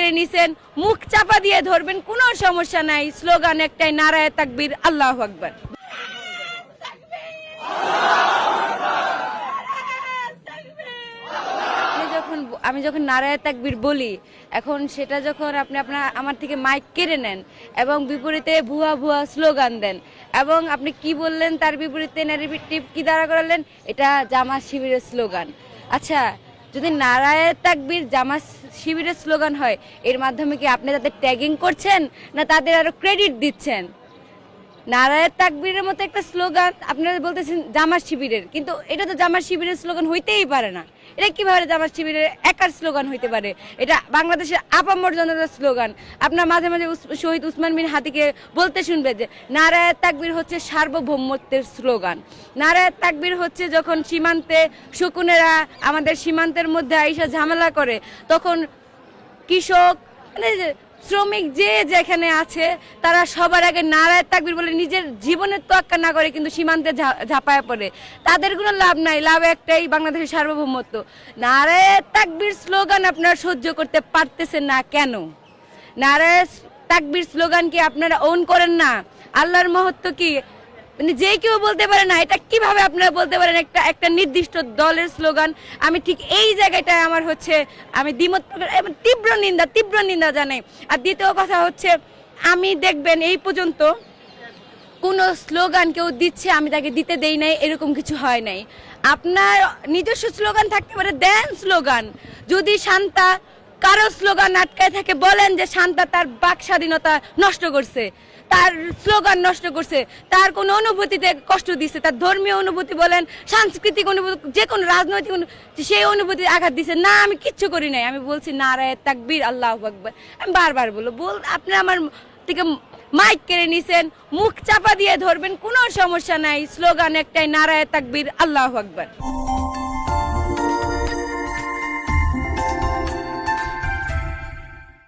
কেড়ে নিছেন, মুখ চাপা দিয়ে ধরবেন, কোনো সমস্যা নাই। স্লোগান একটাই, নারায়ে তাকবীর, আল্লাহু আকবার। আমি যখন নারায়ে তাকবীর বলি, এখন সেটা যখন আপনি আমার থেকে মাইক কেড়ে নেন এবং বিপরীতে ভুয়া ভুয়া স্লোগান দেন, এবং আপনি কি বললেন তার বিপরীতে ন্যারেটিভ কি দাঁড়া করালেন, এটা জামাত শিবিরের স্লোগান। আচ্ছা, যদি নারায়ে তাকবীর জামাত শিবিরের স্লোগান হয়, এর মাধ্যমে কি আপনি তাদের ট্যাগিং করছেন না তাদের আরো ক্রেডিট দিচ্ছেন? নারায়ে তাকবীরের মতো একটা স্লোগান আপনারা বলতেছেন জামাত শিবিরের, কিন্তু এটা তো জামাত শিবিরের স্লোগান হইতেই পারে না। এটা কিভাবে জামাত শিবিরের একার স্লোগান হইতে পারে? এটা বাংলাদেশের আপামর জনতার স্লোগান। আপনার মাঝে মাঝে শহীদ উসমান বিন হাদিকে বলতে শুনবে যে নারায়ে তাকবীর হচ্ছে সার্বভৌমত্বের স্লোগান। নারায়ে তাকবীর হচ্ছে যখন সীমান্তে শকুনেরা আমাদের সীমান্তের মধ্যে আইসা ঝামেলা করে, তখন কৃষক মানে শ্রমিক যে যেখানে আছে তারা সবার আগে নারায়ে তাকবীর বলে নিজের জীবনের তোয়াক্কা না করে কিন্তু সীমান্তে ঝাঁপায় পড়ে। তাদের কোনো লাভ নাই, লাভ একটাই, বাংলাদেশের সার্বভৌমত্ব। নারায়ে তাকবীর স্লোগান আপনারা সহ্য করতে পারতেছেন না কেন? নারায়ে তাকবীর স্লোগান কি আপনারা ওন করেন না? আল্লাহর মহত্ব কি মানে যে কেউ বলতে পারে না? এটা কিভাবে আপনারা বলতে পারেন একটা নির্দিষ্ট দলের স্লোগান? আমি ঠিক এই জায়গাটায় আমার হচ্ছে আমি দ্বিমত তীব্র নিন্দা জানাই। আর দ্বিতীয় কথা হচ্ছে, আমি দেখবেন এই পর্যন্ত কোনো স্লোগান কেউ দিচ্ছে আমি তাকে দিতে দেই নাই, এরকম কিছু হয় নাই। আপনার নিজস্ব স্লোগান থাকতে পারে, দেন স্লোগান। যদি শান্তা কারো স্লোগান আটকায় থাকে, বলেন যে শান্তা তার বাক স্বাধীনতা নষ্ট করছে, তার স্লোগান নষ্ট করছে, তার কোনো অনুভূতিতে কষ্ট দিচ্ছে, তার ধর্মীয় অনুভূতি বলেন, সাংস্কৃতিক অনুভূতি, যে কোনো রাজনৈতিক সেই অনুভূতি আঘাত দিচ্ছে। না, আমি কিচ্ছু করি নাই, আমি বলছি নারায়ে তাকবীর, আল্লাহু আকবার। আমি বারবার আপনি আমার থেকে মাইক কেড়ে নিছেন, মুখ চাপা দিয়ে ধরবেন, কোনো সমস্যা নাই। স্লোগান একটাই, নারায়ে তাকবীর, আল্লাহু আকবার।